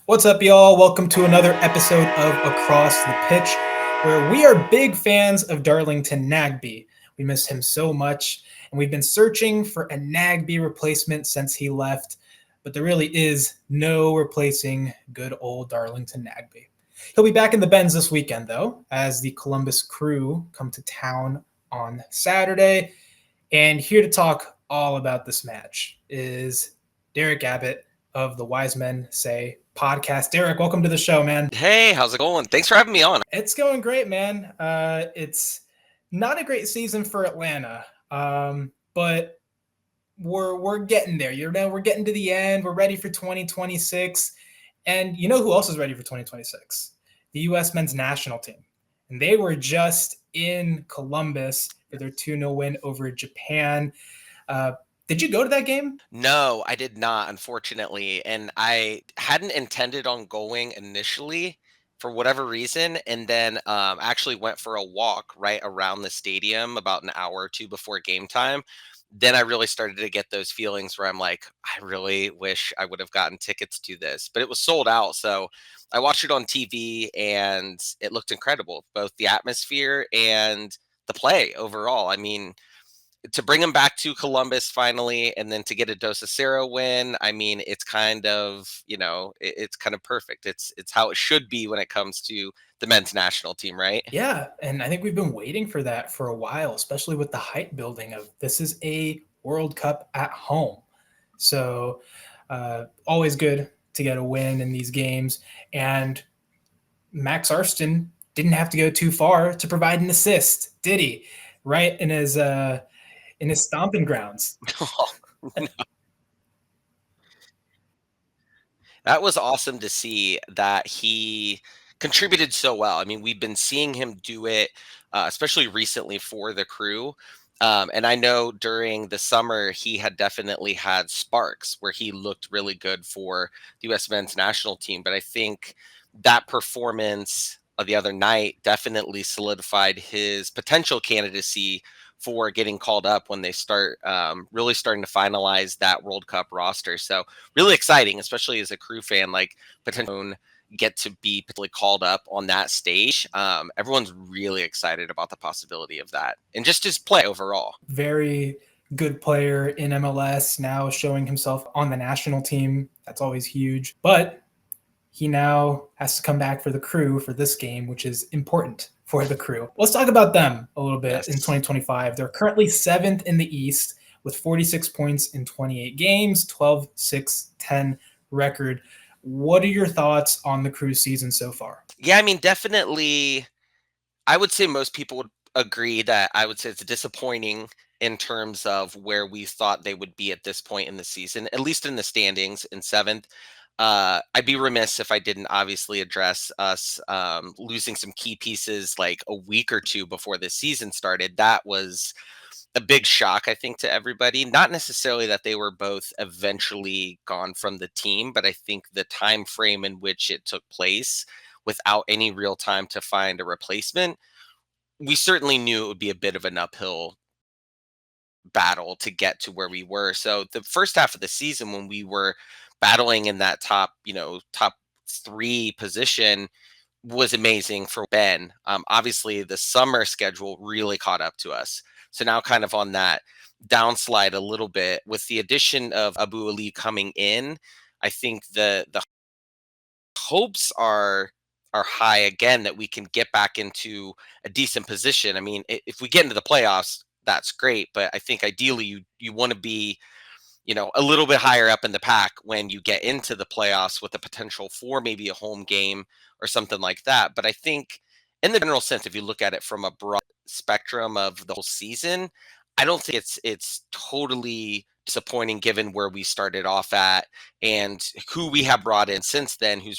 What's up, y'all? Welcome to another episode of Across the Pitch, where we are big fans of Darlington Nagbe. We miss him so much, and we've been searching for a Nagbe replacement since he left, but there really is no replacing good old Darlington Nagbe. He'll be back in the Benz this weekend, though, as the Columbus Crew come to town on Saturday. And here to talk all about this match is Derik Abbott of the Wise Men Say podcast. Derik, welcome to the show, man. Hey, how's it going? Thanks for having me on. It's going great, man. It's not a great season for Atlanta, but we're getting there. We're getting to the end. We're ready for 2026, and you know who else is ready for 2026? The U.S. men's national team, and they were just in Columbus for their 2-0 win over Japan. Did you go to that game? No, I did not, unfortunately. And I hadn't intended on going initially for whatever reason. And then actually went for a walk right around the stadium about an hour or two before game time. Then I really started to get those feelings where I'm like, I really wish I would have gotten tickets to this, but it was sold out. So I watched it on TV and it looked incredible, both the atmosphere and the play overall. I mean, to bring him back to Columbus finally, and then to get a Dos Acero win, I mean, it's kind of, it's kind of perfect. It's how it should be when it comes to the men's national team, right? Yeah, and I think we've been waiting for that for a while, especially with the hype building of this is a World Cup at home. So always good to get a win in these games. And Max Arston didn't have to go too far to provide an assist, did he? Right in his stomping grounds. That was awesome to see that he contributed so well. I mean, we've been seeing him do it, especially recently for the Crew. And I know during the summer, he had definitely had sparks where he looked really good for the U.S. men's national team. But I think that performance of the other night definitely solidified his potential candidacy for getting called up when they start really starting to finalize that World Cup roster. So really exciting, especially as a Crew fan, like potential get to be particularly called up on that stage. Everyone's really excited about the possibility of that and just his play overall. Very good player in MLS, now showing himself on the national team. That's always huge. But he now has to come back for the Crew for this game, which is important for the Crew. Let's talk about them a little bit in 2025. They're currently 7th in the East with 46 points in 28 games, 12-6-10 record. What are your thoughts on the Crew season so far? Yeah, I mean, definitely, I would say most people would agree that I would say it's disappointing in terms of where we thought they would be at this point in the season, at least in the standings in 7th. I'd be remiss if I didn't obviously address us losing some key pieces like a week or two before the season started. That was a big shock, I think, to everybody. Not necessarily that they were both eventually gone from the team, but I think the time frame in which it took place without any real time to find a replacement, we certainly knew it would be a bit of an uphill battle to get to where we were. So the first half of the season when we were battling in that top 3 position was amazing for Ben. Obviously the summer schedule really caught up to us. So now kind of on that downslide a little bit with the addition of Abu Ali coming in, I think the hopes are high again that we can get back into a decent position. I mean, if we get into the playoffs, that's great, but I think ideally you want to be, a little bit higher up in the pack when you get into the playoffs with the potential for maybe a home game or something like that. But I think in the general sense, if you look at it from a broad spectrum of the whole season, I don't think it's totally disappointing given where we started off at and who we have brought in since then, who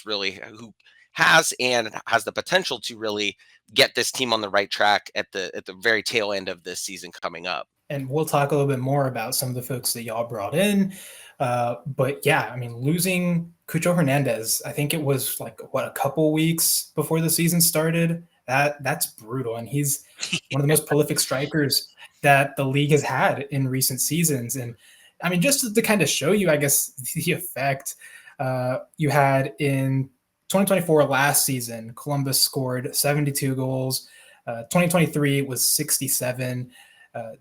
has the potential to really get this team on the right track at the very tail end of this season coming up. And we'll talk a little bit more about some of the folks that y'all brought in. But yeah, I mean, losing Cucho Hernandez, I think it was like a couple weeks before the season started. That's brutal, and he's one of the most prolific strikers that the league has had in recent seasons. And I mean, just to kind of show you, I guess, the effect You had in 2024 last season, Columbus scored 72 goals. 2023 was 67.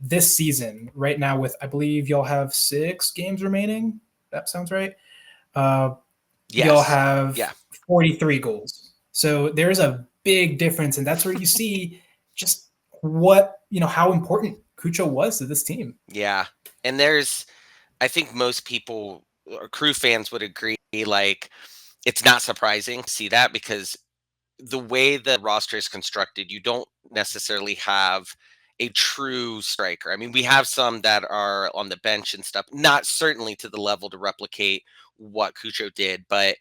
This season, right now, with I believe y'all have 6 games remaining. That sounds right. Uh, y'all Yes. have Yeah. 43 goals. So there's a big difference, and that's where you see just what how important Cucho was to this team. Yeah. And I think most people or Crew fans would agree, like, it's not surprising to see that because the way the roster is constructed, you don't necessarily have a true striker. I mean, we have some that are on the bench and stuff, not certainly to the level to replicate what Cucho did, but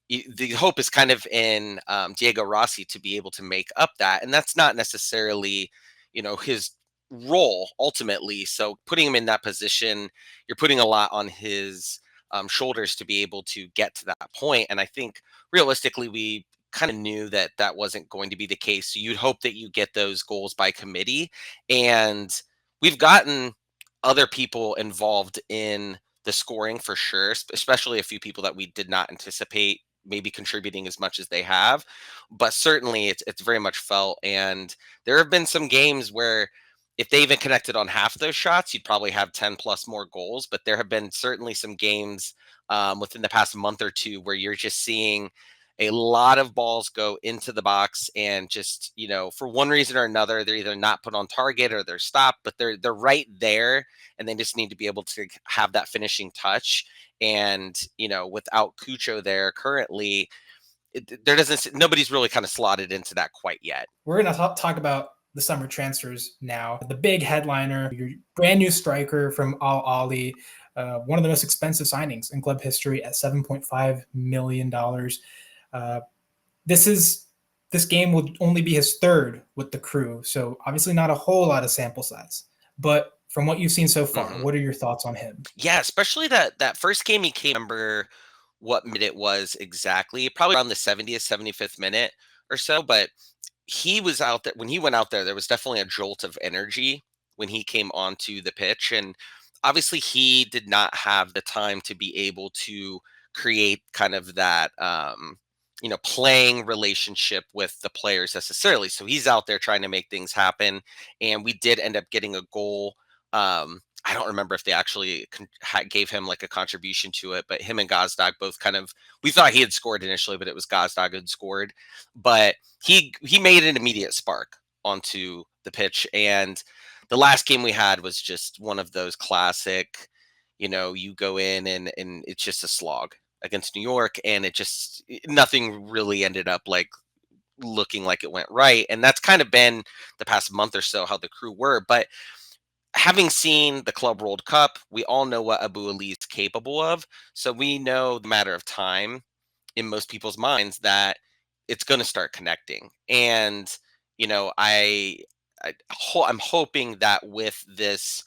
the hope is kind of in Diego Rossi to be able to make up that. And that's not necessarily, his role ultimately. So putting him in that position, you're putting a lot on his shoulders to be able to get to that point. And I think realistically, we kind of knew that that wasn't going to be the case. So you'd hope that you get those goals by committee. And we've gotten other people involved in the scoring for sure, especially a few people that we did not anticipate maybe contributing as much as they have. But certainly it's very much felt. And there have been some games where if they even connected on half those shots, you'd probably have 10 plus more goals. But there have been certainly some games within the past month or two where you're just seeing a lot of balls go into the box and just for one reason or another they're either not put on target or they're stopped, but they're right there, and they just need to be able to have that finishing touch. And without Cucho there currently, there doesn't nobody's really kind of slotted into that quite yet. We're going to talk about the summer transfers now. The big headliner, your brand new striker from Al Ali, one of the most expensive signings in club history at $7.5 million. Uh, this game will only be his third with the Crew, so obviously not a whole lot of sample size. But from what you've seen so far, Hmm. what are your thoughts on him? Yeah, especially that first game he came. Remember what minute it was exactly? Probably around the 70th, 75th minute or so. But he was out there when he went out there. There was definitely a jolt of energy when he came onto the pitch, and obviously he did not have the time to be able to create kind of that playing relationship with the players necessarily. So he's out there trying to make things happen, and we did end up getting a goal. I don't remember if they actually gave him like a contribution to it, but him and Gazdag both kind of, we thought he had scored initially, but it was Gazdag who had scored. But he made an immediate spark onto the pitch. And the last game we had was just one of those classic, you go in and it's just a slog against New York, and nothing really ended up like looking like it went right. And that's kind of been the past month or so how the Crew were. But having seen the Club World Cup, we all know what Abu Ali is capable of. So we know the matter of time in most people's minds that it's going to start connecting. And I'm hoping that with this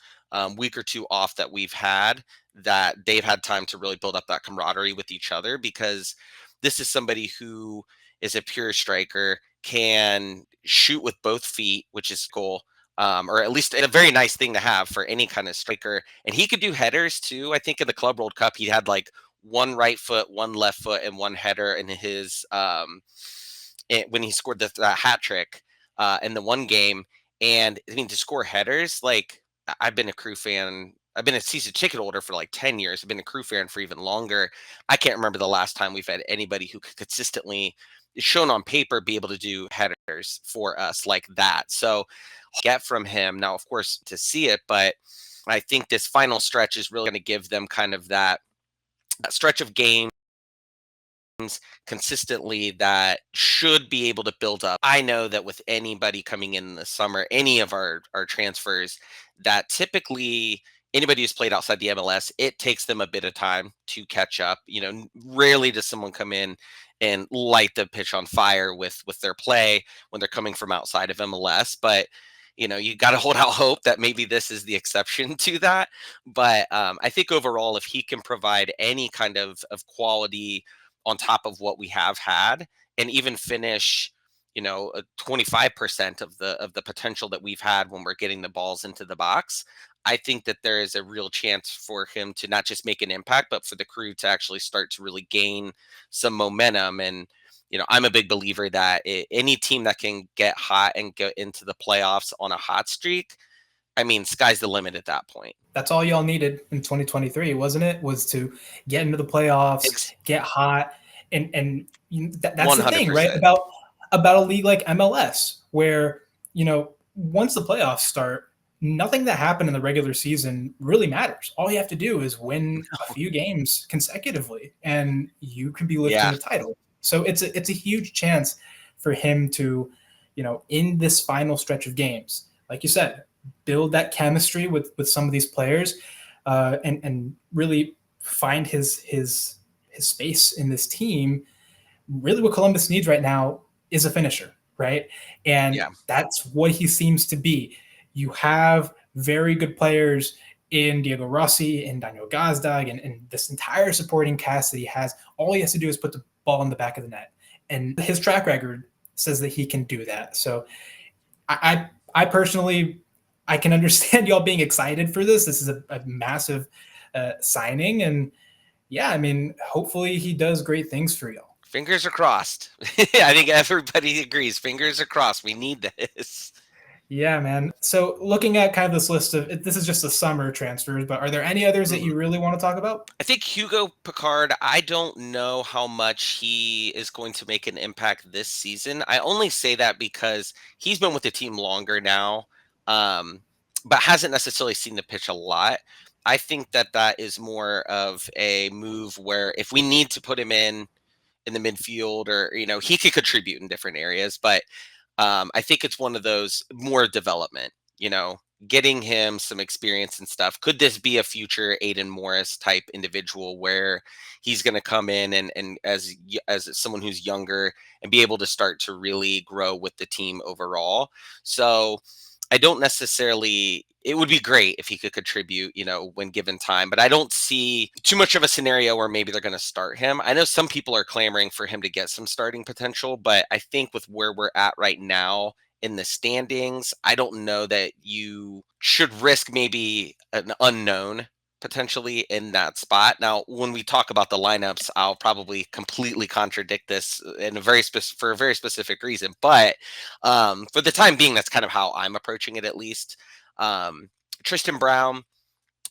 week or two off that we've had, that they've had time to really build up that camaraderie with each other, because this is somebody who is a pure striker, can shoot with both feet, which is cool. Or at least a very nice thing to have for any kind of striker. And he could do headers too. I think in the Club World Cup, he had like one right foot, one left foot, and one header in his when he scored the hat trick in the one game. And I mean, to score headers, like I've been a Crew fan. I've been a season ticket holder for like 10 years. I've been a Crew fan for even longer. I can't remember the last time we've had anybody who could consistently, shown on paper, be able to do headers for us like that. So get from him now, of course, to see it, but I think this final stretch is really going to give them kind of that stretch of games consistently that should be able to build up. I know that with anybody coming in the summer, any of our transfers, that typically anybody who's played outside the MLS, it takes them a bit of time to catch up. Rarely does someone come in and light the pitch on fire with their play when they're coming from outside of MLS. But you got to hold out hope that maybe this is the exception to that. But I think overall, if he can provide any kind of quality on top of what we have had, and even finish 25% of the potential that we've had when we're getting the balls into the box, I think that there is a real chance for him to not just make an impact, but for the crew to actually start to really gain some momentum. And, I'm a big believer that any team that can get hot and go into the playoffs on a hot streak, I mean, sky's the limit at that point. That's all y'all needed in 2023, wasn't it? Was to get into the playoffs, Ex- get hot, and that's the thing, right? 100%. About a league like MLS, where once the playoffs start, nothing that happened in the regular season really matters. All you have to do is win a few games consecutively, and you could be lifting Yeah. the title. So it's a huge chance for him to, in this final stretch of games, like you said, build that chemistry with some of these players, and really find his space in this team. Really, what Columbus needs right now is a finisher, right? And Yeah. that's what he seems to be. You have very good players in Diego Rossi and Daniel Gazdag and this entire supporting cast that he has. All he has to do is put the ball in the back of the net. And his track record says that he can do that. So I personally, I can understand y'all being excited for this. This is a massive signing. And yeah, I mean, hopefully he does great things for y'all. Fingers are crossed. I think everybody agrees. Fingers are crossed. We need this. Yeah, man. So looking at kind of this list of, this is just the summer transfers, but are there any others that Mhm. you really want to talk about? I think Hugo Picard, I don't know how much he is going to make an impact this season. I only say that because he's been with the team longer now, but hasn't necessarily seen the pitch a lot. I think that that is more of a move where if we need to put him in the midfield, or he could contribute in different areas, but I think it's one of those more development, getting him some experience and stuff. Could this be a future Aiden Morris type individual where he's going to come in and as someone who's younger and be able to start to really grow with the team overall? So I don't necessarily. It would be great if he could contribute, when given time, but I don't see too much of a scenario where maybe they're going to start him. I know some people are clamoring for him to get some starting potential, but I think with where we're at right now in the standings, I don't know that you should risk maybe an unknown potentially in that spot. Now, when we talk about the lineups, I'll probably completely contradict this in for a very specific reason, but for the time being, that's kind of how I'm approaching it, at least. Um, Tristan Brown,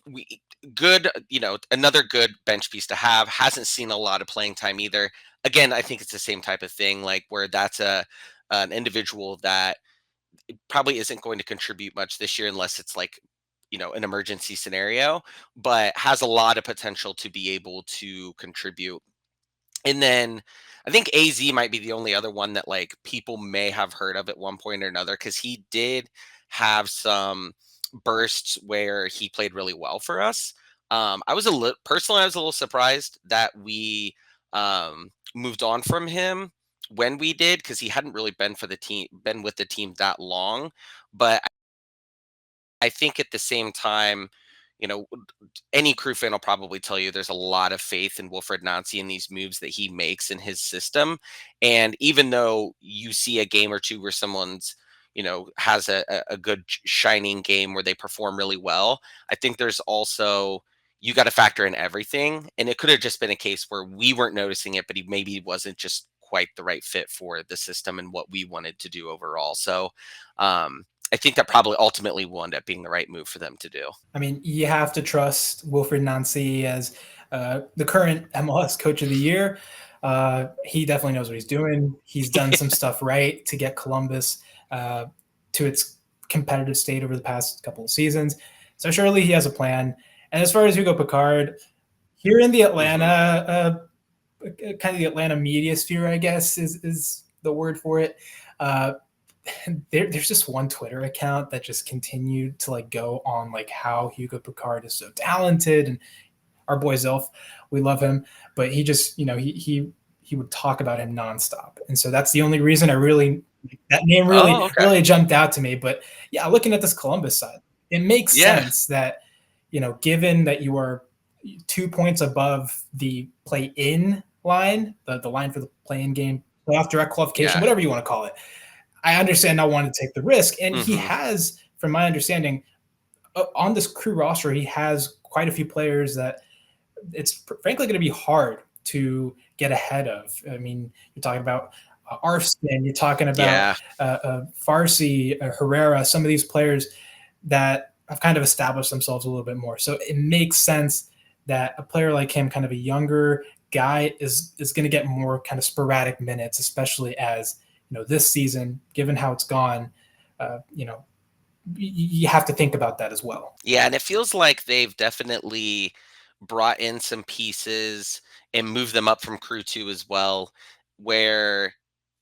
we good, another good bench piece to have. Hasn't seen a lot of playing time either. Again, I think it's the same type of thing, like where that's an individual that probably isn't going to contribute much this year unless it's like an emergency scenario, but has a lot of potential to be able to contribute. And then I think AZ might be the only other one that like people may have heard of at one point or another, because he did have some bursts where he played really well for us. I was a little personally, I was a little surprised that we moved on from him when we did, because he hadn't really been with the team that long. But I think at the same time, you know, any crew fan will probably tell you there's a lot of faith in Wilfred Nancy and these moves that he makes in his system. And even though you see a game or two where someone's, has a good shining game where they perform really well, I think there's also, you got to factor in everything. And it could have just been a case where we weren't noticing it, but he maybe wasn't just quite the right fit for the system and what we wanted to do overall. So, I think that probably ultimately will end up being the right move for them to do. I mean, you have to trust Wilfred Nancy as the current MLS Coach of the Year. He definitely knows what he's doing. He's done some stuff right to get Columbus to its competitive state over the past couple of seasons. So surely he has a plan. And as far as Hugo Picard, here in the Atlanta, Hmm. kind of the Atlanta media sphere, I guess is the word for it. Uh, there's just one Twitter account that just continued to like go on like how Hugo Picard is so talented, and our boy Zilf, we love him, but he just he would talk about him nonstop, and so that's the only reason I really, that name Oh, really okay. really jumped out to me. But yeah, looking at this Columbus side, it makes Yeah. sense that given that you are 2 points above the play-in line, the line for the play-in game, playoff direct qualification, Yeah. whatever you want to call it. I understand not wanting to take the risk, and he Hmm. has, from my understanding, on this Crew roster, he has quite a few players that it's frankly going to be hard to get ahead of. I mean, you're talking about Arslan, you're talking about Yeah. Farsi, Herrera, some of these players that have kind of established themselves a little bit more. So it makes sense that a player like him, kind of a younger guy, is going to get more kind of sporadic minutes, especially as this season, given how it's gone, you have to think about that as well. Yeah, and it feels like they've definitely brought in some pieces and moved them up from Crew 2 as well, where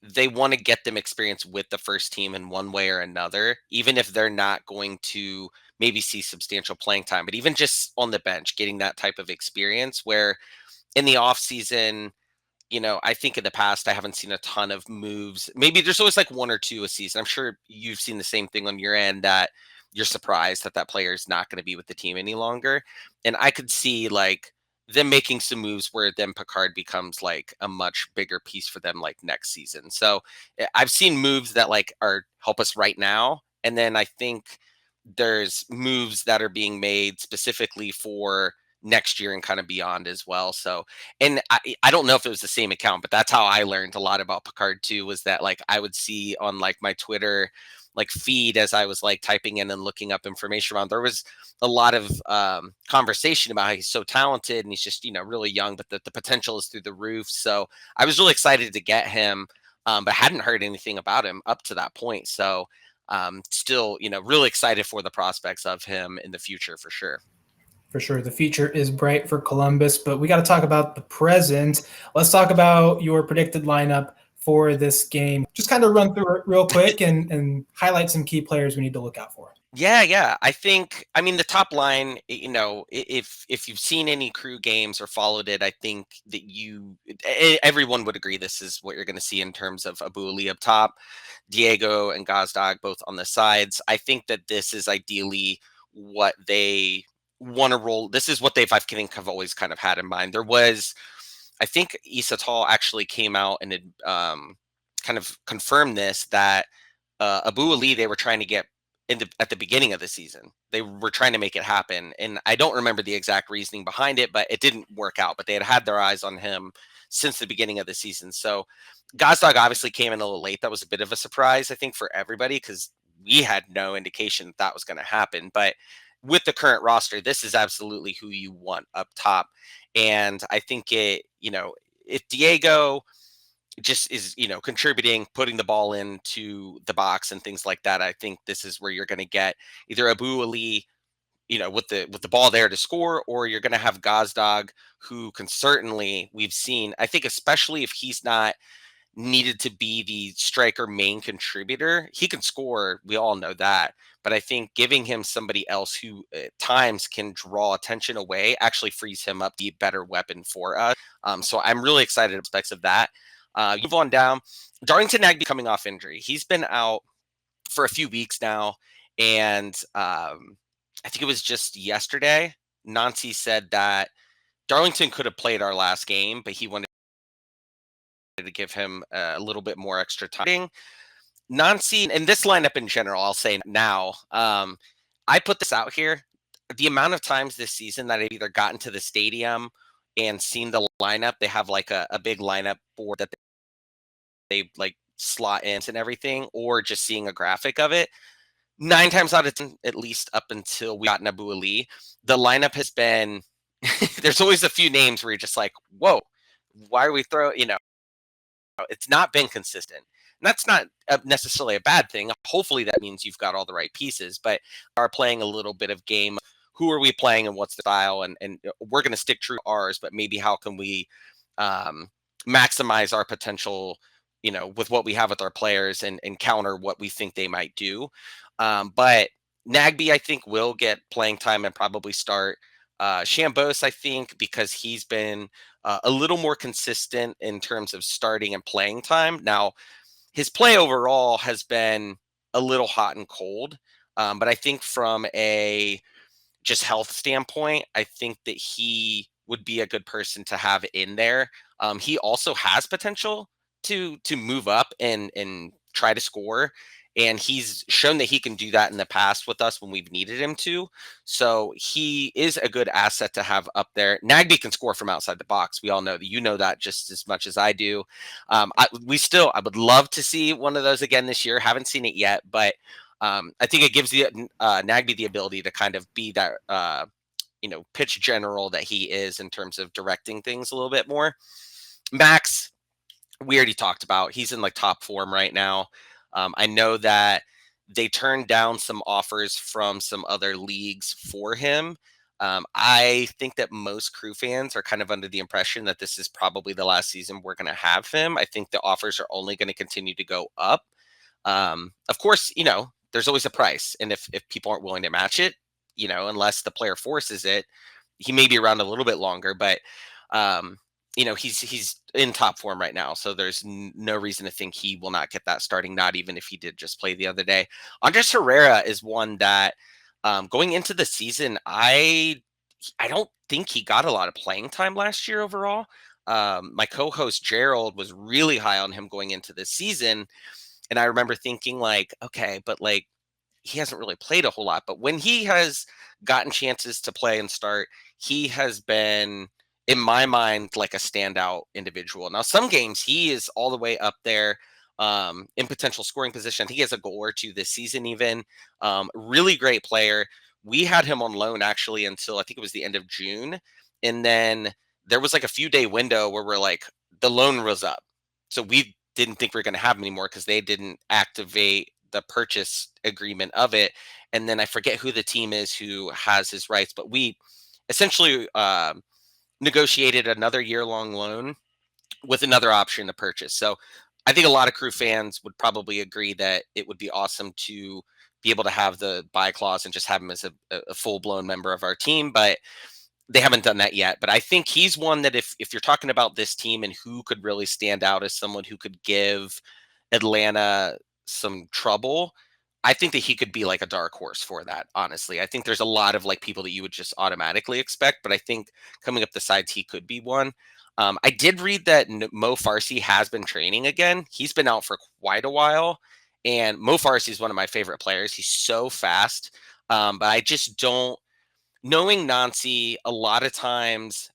they want to get them experience with the first team in one way or another, even if they're not going to maybe see substantial playing time, but even just on the bench, getting that type of experience where in the off season, I think in the past I haven't seen a ton of moves. Maybe there's always like one or two a season. I'm sure you've seen the same thing on your end that you're surprised that that player is not going to be with the team any longer. And I could see like them making some moves where then Picard becomes like a much bigger piece for them like next season. So I've seen moves that like are help us right now. And then I think there's moves that are being made specifically for next year and kind of beyond as well. So, and I don't know if it was the same account, but that's how I learned a lot about Picard too, was that like I would see on like my Twitter like feed as I was like typing in and looking up information around, there was a lot of conversation about how he's so talented and he's just, really young, but the potential is through the roof. So I was really excited to get him, but hadn't heard anything about him up to that point. So still, really excited for the prospects of him in the future for sure. For sure, the future is bright for Columbus, but we got to talk about the present. Let's talk about your predicted lineup for this game. Just kind of run through it real quick and highlight some key players we need to look out for. Yeah, yeah. I mean, the top line, if you've seen any Crew games or followed it, I think that everyone would agree this is what you're going to see in terms of Abu Ali up top, Diego and Gazdag both on the sides. I think that this is ideally what they want to roll. This is what I think have always kind of had in mind. I think Issa Tall actually came out and kind of confirmed this that Abu Ali they were trying to get at the beginning of the season. They were trying to make it happen, and I don't remember the exact reasoning behind it, but it didn't work out. But they had their eyes on him since the beginning of the season. So Gazdag obviously came in a little late. That was a bit of a surprise, I think, for everybody because we had no indication that was going to happen. But with the current roster, this is absolutely who you want up top. And I think if Diego just is, contributing, putting the ball into the box and things like that, I think this is where you're going to get either Abu Ali, with the ball there to score, or you're going to have Gazdag, who can certainly, we've seen, I think, especially if he's not needed to be the striker main contributor. He can score, we all know that. But I think giving him somebody else who at times can draw attention away actually frees him up the better weapon for us. So I'm really excited aspects of that. You move on down. Darlington Nagbe coming off injury. He's been out for a few weeks now. And I think it was just yesterday, Nancy said that Darlington could have played our last game, but he wanted to give him a little bit more extra time. Nancy and this lineup in general, I'll say now, I put this out here. The amount of times this season that I've either gotten to the stadium and seen the lineup, they have like a big lineup board that they like slot in and everything, or just seeing a graphic of it. 9 times out of 10, at least up until we got Abu Ali, the lineup has been. There's always a few names where you're just like, whoa, why are we throwing? It's not been consistent. And that's not necessarily a bad thing. Hopefully that means you've got all the right pieces, but are playing a little bit of game. Who are we playing and what's the style? And we're going to stick true to ours, but maybe how can we um, maximize our potential, with what we have with our players and counter what we think they might do. But Nagby, I think, will get playing time and probably start. Chambos, I think, because he's been a little more consistent in terms of starting and playing time. Now, his play overall has been a little hot and cold, but I think from a just health standpoint, I think that he would be a good person to have in there. He also has potential to move up and try to score. and he's shown that he can do that in the past with us when we've needed him to. So he is a good asset to have up there. Nagby can score from outside the box. We all know that. You know that just as much as I do. I would love to see one of those again this year. Haven't seen it yet, but I think it gives the Nagby the ability to kind of be that pitch general that he is in terms of directing things a little bit more. Max, we already talked about. He's in like top form right now. I know that they turned down some offers from some other leagues for him. I think that most Crew fans are kind of under the impression that this is probably the last season we're going to have him. I think the offers are only going to continue to go up. Of course, there's always a price, and if people aren't willing to match it, unless the player forces it, he may be around a little bit longer. But he's in top form right now, so there's no reason to think he will not get that starting. Not even if he did just play the other day. Andres Herrera is one that going into the season, I don't think he got a lot of playing time last year overall. My co-host Gerald was really high on him going into the season. And I remember thinking like, okay, but like he hasn't really played a whole lot. But when he has gotten chances to play and start, he has been, in my mind, like a standout individual. Now, some games he is all the way up there in potential scoring position. I think he has a goal or two this season, even. Really great player. We had him on loan actually until I think it was the end of June. And then there was like a few day window where we're like, the loan was up. So we didn't think we are going to have him anymore because they didn't activate the purchase agreement of it. And then I forget who the team is who has his rights, but we essentially negotiated another year-long loan with another option to purchase. So I think a lot of Crew fans would probably agree that it would be awesome to be able to have the buy clause and just have him as a full-blown member of our team. But they haven't done that yet. But I think he's one that if you're talking about this team and who could really stand out as someone who could give Atlanta some trouble, I think that he could be like a dark horse for that, honestly. I think there's a lot of like people that you would just automatically expect, but I think coming up the sides, he could be one. I did read that Mo Farsi has been training again. He's been out for quite a while, and Mo Farsi is one of my favorite players. He's so fast, but I just don't. Knowing Nancy, a lot of times,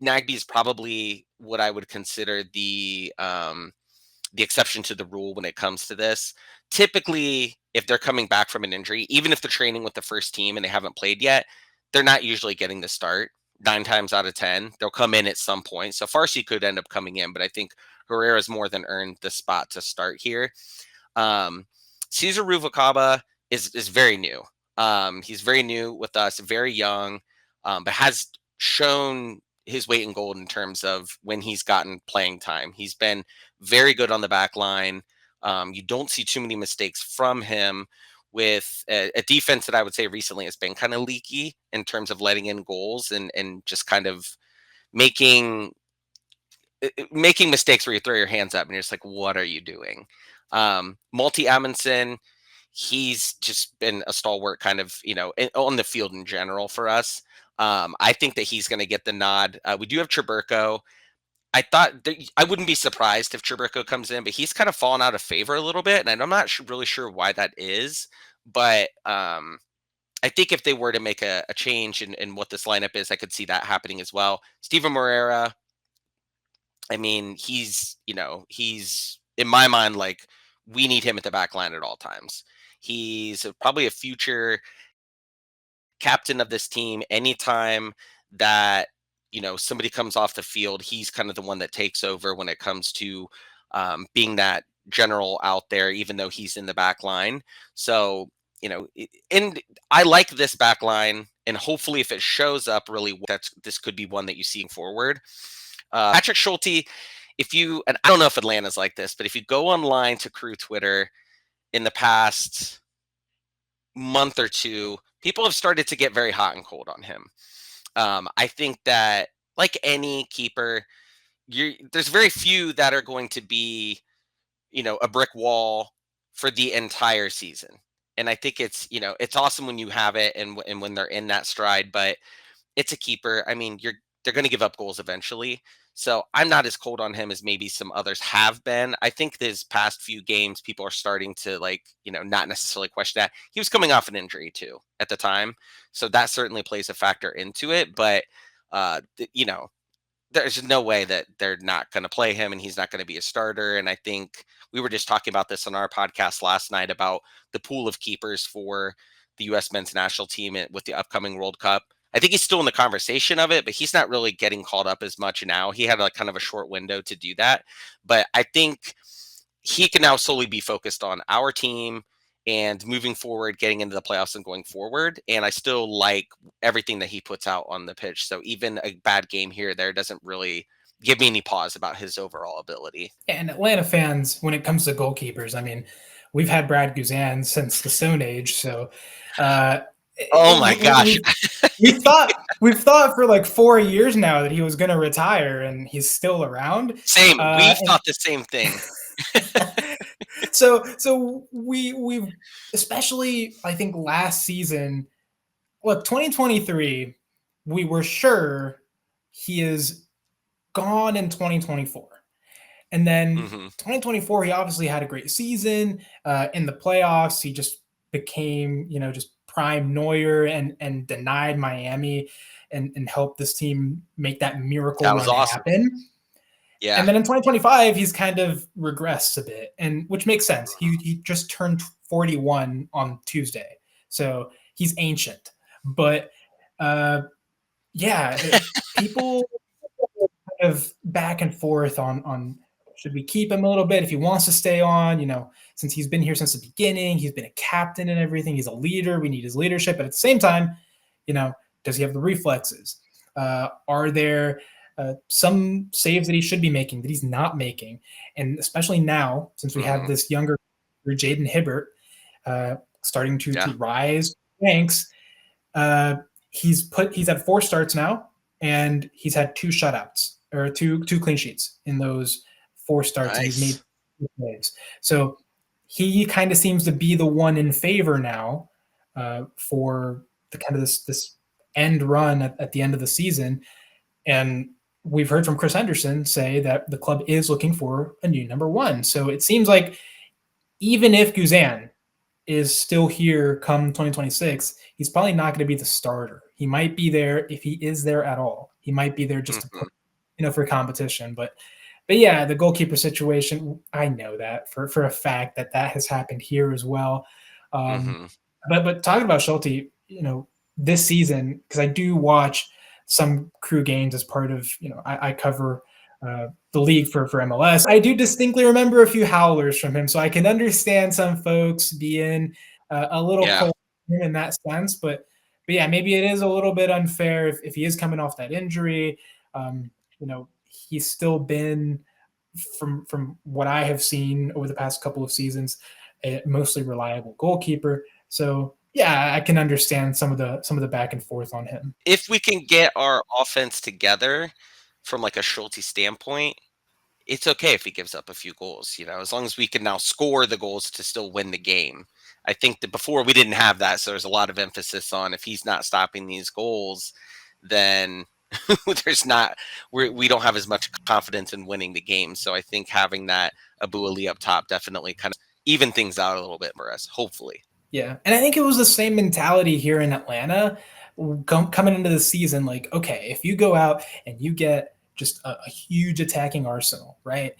Nagby is probably what I would consider the exception to the rule when it comes to this. Typically, if they're coming back from an injury, even if they're training with the first team and they haven't played yet, they're not usually getting the start. 9 times out of 10, they'll come in at some point. So Farsi could end up coming in, but I think Herrera's more than earned the spot to start here. Um, Cesar Ruvalcaba is very new. He's very new with us, very young, but has shown his weight in gold in terms of when he's gotten playing time. He's been very good on the back line. You don't see too many mistakes from him with a defense that I would say recently has been kind of leaky in terms of letting in goals and just kind of making making mistakes where you throw your hands up and you're just like, what are you doing? Multi Amundsen, he's just been a stalwart kind of, on the field in general for us. I think that he's going to get the nod. We do have Triberco. I wouldn't be surprised if Triberco comes in, but he's kind of fallen out of favor a little bit. And I'm not really sure why that is. But I think if they were to make a change in what this lineup is, I could see that happening as well. Steven Moreira, I mean, he's in my mind, like we need him at the back line at all times. He's probably a future captain of this team. Anytime that, somebody comes off the field, he's kind of the one that takes over when it comes to being that general out there, even though he's in the back line. So, and I like this back line, and hopefully if it shows up really, this could be one that you see forward. Patrick Schulte, and I don't know if Atlanta's like this, but if you go online to Crew Twitter in the past month or two, people have started to get very hot and cold on him. I think that, like any keeper, there's very few that are going to be, a brick wall for the entire season. And I think it's awesome when you have it and when they're in that stride, but it's a keeper. I mean, they're going to give up goals eventually. So I'm not as cold on him as maybe some others have been. I think this past few games, people are starting to like, not necessarily question that. He was coming off an injury too at the time. So that certainly plays a factor into it. But, there's no way that they're not going to play him and he's not going to be a starter. And I think we were just talking about this on our podcast last night about the pool of keepers for the U.S. men's national team with the upcoming World Cup. I think he's still in the conversation of it, but he's not really getting called up as much now. He had like kind of a short window to do that. But I think he can now solely be focused on our team and moving forward, getting into the playoffs and going forward. And I still like everything that he puts out on the pitch. So even a bad game here or there doesn't really give me any pause about his overall ability. And Atlanta fans, when it comes to goalkeepers, I mean, we've had Brad Guzan since the Stone Age. So uh, Oh my gosh. we've thought for like 4 years now that he was going to retire, and he's still around. Same. We've And thought the same thing. so we've especially, I think, last season, look, 2023, we were sure he is gone in 2024. And then Hmm. 2024, he obviously had a great season in the playoffs. He just became, just prime Neuer and denied Miami and helped this team make that miracle That was run awesome. happen. Yeah. And then in 2025, he's kind of regressed a bit, and which makes sense. Mhm. He just turned 41 on Tuesday, so he's ancient. But uh, yeah, people kind of back and forth on should we keep him a little bit if he wants to stay on. Since he's been here since the beginning, he's been a captain and everything. He's a leader. We need his leadership, but at the same time, you know, does he have the reflexes? Are there some saves that he should be making that he's not making? And especially now, since we have Mhm. this younger Jaden Hibbert starting to Yeah. rise ranks, uh, he's had 4 starts now, and he's had 2 shutouts or two clean sheets in those 4 starts, and he's made Nice. 2 saves. So he kind of seems to be the one in favor now for the kind of this end run at the end of the season. And we've heard from Chris Henderson say that the club is looking for a new number one. So it seems like even if Guzan is still here come 2026, he's probably not going to be the starter. He might be there if he is there at all. He might be there just to Mhm. put, for competition. But yeah, the goalkeeper situation, I know that for a fact that has happened here as well. Um, Mhm. but talking about Schulte, this season, because I do watch some crew games as part of, I cover the league for MLS. I do distinctly remember a few howlers from him, so I can understand some folks being a little Yeah. cold in that sense. But yeah, maybe it is a little bit unfair if he is coming off that injury. He's still been, from what I have seen over the past couple of seasons, a mostly reliable goalkeeper. So yeah, I can understand some of the back and forth on him. If we can get our offense together from like a Schulte standpoint, it's okay if he gives up a few goals, as long as we can now score the goals to still win the game. I think that before we didn't have that, so there's a lot of emphasis on if he's not stopping these goals, then there's not we don't have as much confidence in winning the game. So I think having that Abu Ali up top definitely kind of even things out a little bit for us, hopefully. Yeah, and I think it was the same mentality here in Atlanta coming into the season. Like, okay, if you go out and you get just a huge attacking arsenal, right,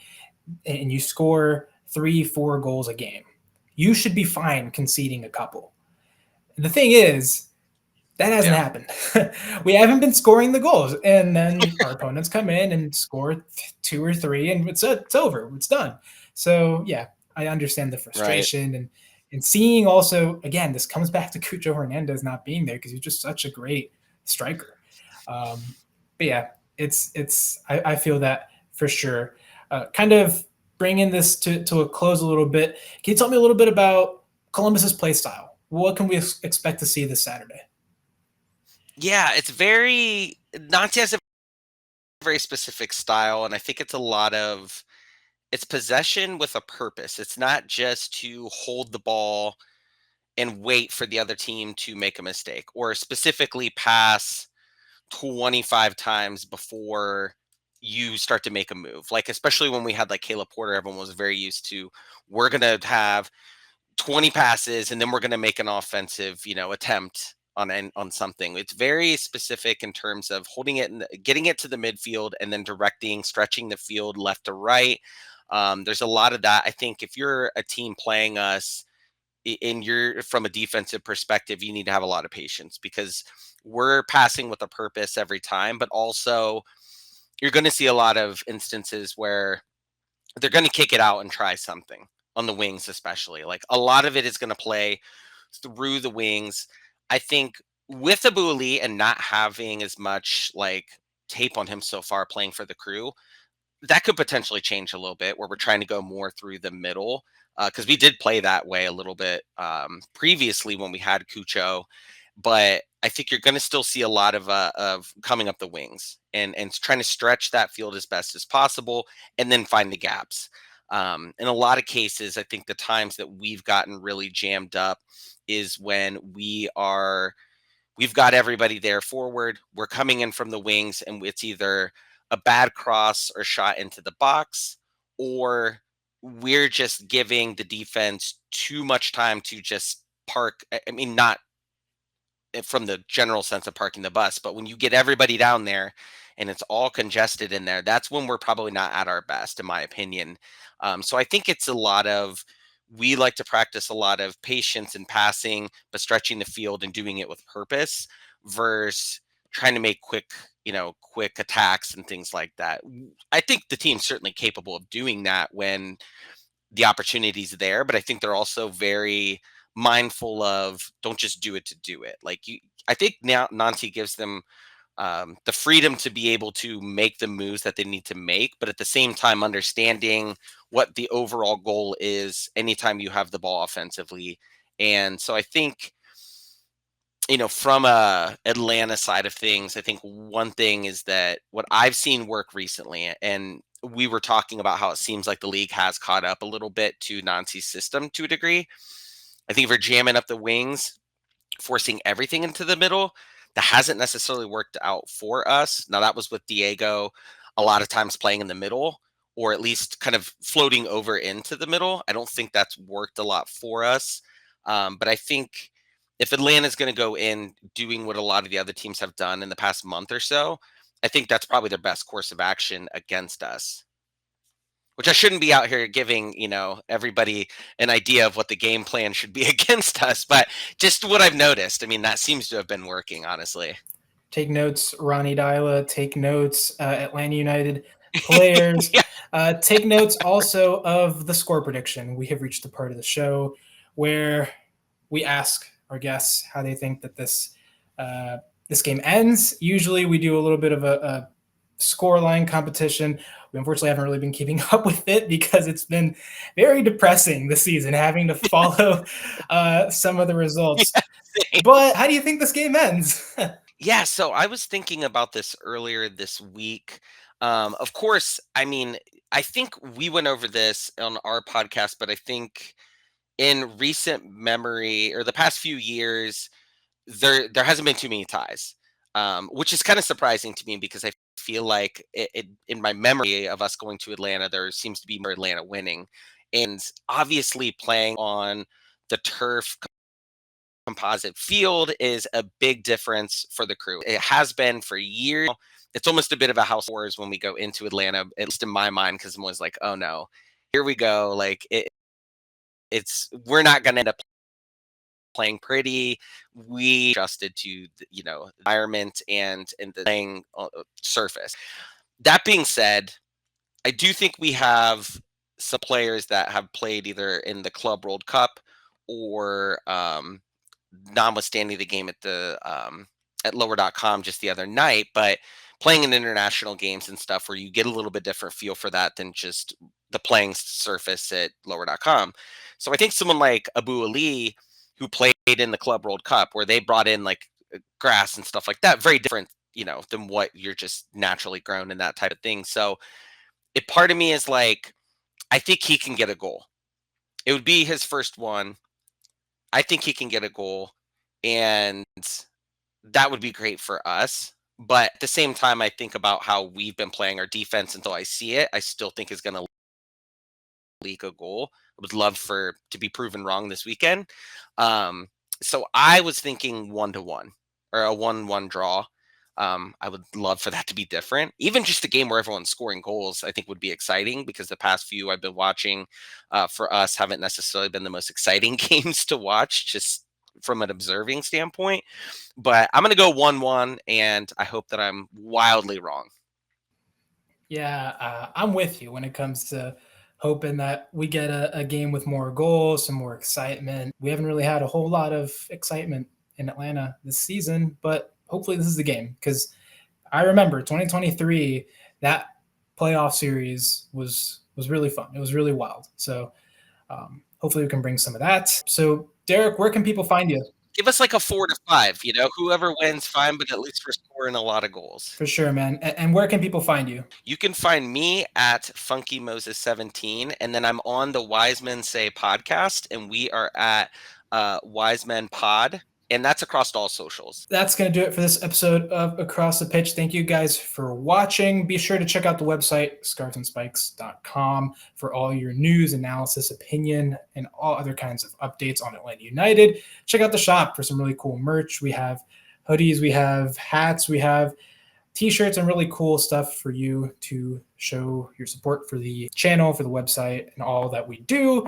and you score 3-4 goals a game, you should be fine conceding a couple. The thing is, that hasn't Yeah. happened. We haven't been scoring the goals, and then our opponents come in and score 2 or 3, and it's over. It's done. So yeah, I understand the Right. frustration and seeing also again. This comes back to Cucho Hernandez not being there because he's just such a great striker. But yeah, I feel that for sure. Kind of bringing this to a close a little bit. Can you tell me a little bit about Columbus's play style? What can we expect to see this Saturday? Yeah, it's very Nancy has a very specific style, and I think it's a lot of it's possession with a purpose. It's not just to hold the ball and wait for the other team to make a mistake or specifically pass 25 times before you start to make a move. Like, especially when we had like Caleb Porter, everyone was very used to, we're going to have 20 passes and then we're going to make an offensive, attempt on something. It's very specific in terms of holding it and getting it to the midfield and then directing, stretching the field left to right. There's a lot of that. I think if you're a team playing us in your from a defensive perspective, you need to have a lot of patience because we're passing with a purpose every time, but also you're going to see a lot of instances where they're going to kick it out and try something on the wings, especially. Like a lot of it is going to play through the wings. I think with Abu Ali and not having as much like tape on him so far playing for the Crew, that could potentially change a little bit where we're trying to go more through the middle because we did play that way a little bit previously when we had Cucho, but I think you're going to still see a lot of coming up the wings and trying to stretch that field as best as possible and then find the gaps. In a lot of cases, I think the times that we've gotten really jammed up is when we've got everybody there forward. We're coming in from the wings, and it's either a bad cross or shot into the box, or we're just giving the defense too much time to just park. I mean, not from the general sense of parking the bus, but when you get everybody down there and it's all congested in there, that's when we're probably not at our best, in my opinion. So I think it's a lot of, we like to practice a lot of patience and passing, but stretching the field and doing it with purpose versus trying to make quick attacks and things like that. I think the team's certainly capable of doing that when the opportunities there, but I think they're also very mindful of don't just do it to do it. Like I think now Nanti gives them the freedom to be able to make the moves that they need to make, but at the same time understanding what the overall goal is anytime you have the ball offensively. And so I think from a Atlanta side of things, I think one thing is that what I've seen work recently, and we were talking about how it seems like the league has caught up a little bit to Nancy's system to a degree. I think if you're jamming up the wings, forcing everything into the middle, that hasn't necessarily worked out for us. Now that was with Diego a lot of times playing in the middle or at least kind of floating over into the middle. I don't think that's worked a lot for us. But I think if Atlanta's going to go in doing what a lot of the other teams have done in the past month or so, I think that's probably their best course of action against us. Which I shouldn't be out here giving, everybody an idea of what the game plan should be against us, but just what I've noticed. I mean, that seems to have been working, honestly. Take notes, Ronnie Dyla. Take notes, Atlanta United players. Yeah. Take notes also of the score prediction. We have reached the part of the show where we ask our guests how they think that this game ends. Usually, we do a little bit of a scoreline competition. We unfortunately haven't really been keeping up with it because it's been very depressing this season, having to follow some of the results. Yeah. But how do you think this game ends? Yeah, so I was thinking about this earlier this week. Of course, I mean, I think we went over this on our podcast, but I think in recent memory or the past few years, there hasn't been too many ties, which is kind of surprising to me because I feel like in my memory of us going to Atlanta, there seems to be more Atlanta winning, and obviously playing on the turf composite field is a big difference for the Crew. It has been for years. It's almost a bit of a house wars when we go into Atlanta, at least in my mind, because I'm always like, oh no, here we go. Like it's we're not going to end up playing pretty. We adjusted to the environment and the playing surface. That being said, I do think we have some players that have played either in the Club World Cup or notwithstanding the game at lower.com just the other night, but playing in international games and stuff where you get a little bit different feel for that than just the playing surface at lower.com. So I think someone like Abu Ali, who played in the Club World Cup, where they brought in like grass and stuff like that, very different, than what you're just naturally grown and that type of thing. So it part of me is like, I think he can get a goal. It would be his first one. I think he can get a goal, and that would be great for us. But at the same time, I think about how we've been playing our defense until I see it. I still think is going to leak a goal. I would love for to be proven wrong this weekend. Um, so I was thinking 1-1 or a 1-1 draw. I would love for that to be different. Even just a game where everyone's scoring goals, I think would be exciting because the past few I've been watching for us haven't necessarily been the most exciting games to watch, just from an observing standpoint. But I'm going to go 1-1, and I hope that I'm wildly wrong. Yeah, I'm with you when it comes to hoping that we get a game with more goals, some more excitement. We haven't really had a whole lot of excitement in Atlanta this season, but hopefully this is the game because I remember 2023, that playoff series was really fun. It was really wild. So hopefully we can bring some of that. So Derek, where can people find you? Give us like a 4-5. Whoever wins, fine, but at least we're scoring a lot of goals. For sure, man. And where can people find you? You can find me at Funky Moses 17, and then I'm on the Wise Men Say podcast, and we are at Wise Men Pod, and that's across all socials. That's going to do it for this episode of Across the Pitch. Thank you guys for watching. Be sure to check out the website, scarfandspikes.com, for all your news, analysis, opinion, and all other kinds of updates on Atlanta United. Check out the shop for some really cool merch. We have hoodies, we have hats, we have t-shirts, and really cool stuff for you to show your support for the channel, for the website, and all that we do.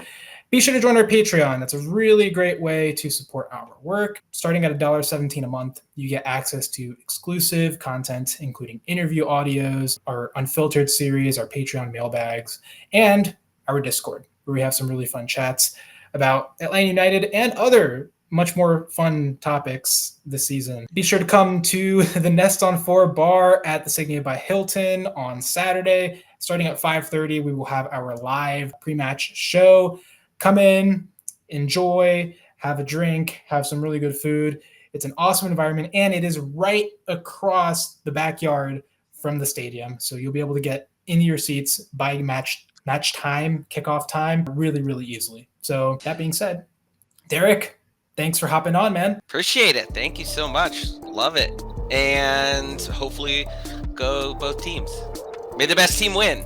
Be sure to join our Patreon. That's a really great way to support our work. Starting at $1.17 a month, you get access to exclusive content, including interview audios, our unfiltered series, our Patreon mailbags, and our Discord, where we have some really fun chats about Atlanta United and other much more fun topics this season. Be sure to come to the Nest on 4 bar at the Signia by Hilton on Saturday. Starting at 5:30, we will have our live pre-match show. Come in, enjoy, have a drink, have some really good food. It's an awesome environment, and it is right across the backyard from the stadium. So you'll be able to get into your seats by match time, kickoff time, really, really easily. So that being said, Derik, thanks for hopping on, man. Appreciate it. Thank you so much. Love it. And hopefully go both teams. May the best team win.